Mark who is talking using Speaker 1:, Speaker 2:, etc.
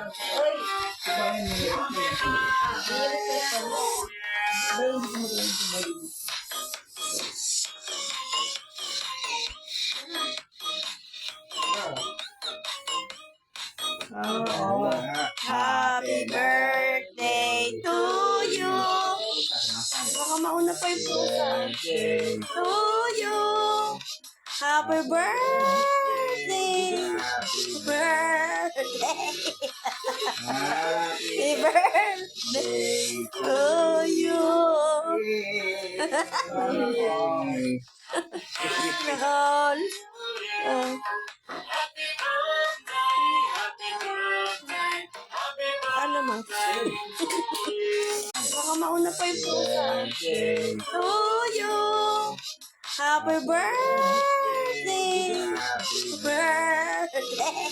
Speaker 1: Oh, happy birthday to you. Baka mauna pa yung pusa. To you. Happy birthday. Birthday. Happy birthday to you. Nakal. Ano ma? Baka mauna pa yung pusa. To you. Happy birthday. Birthday.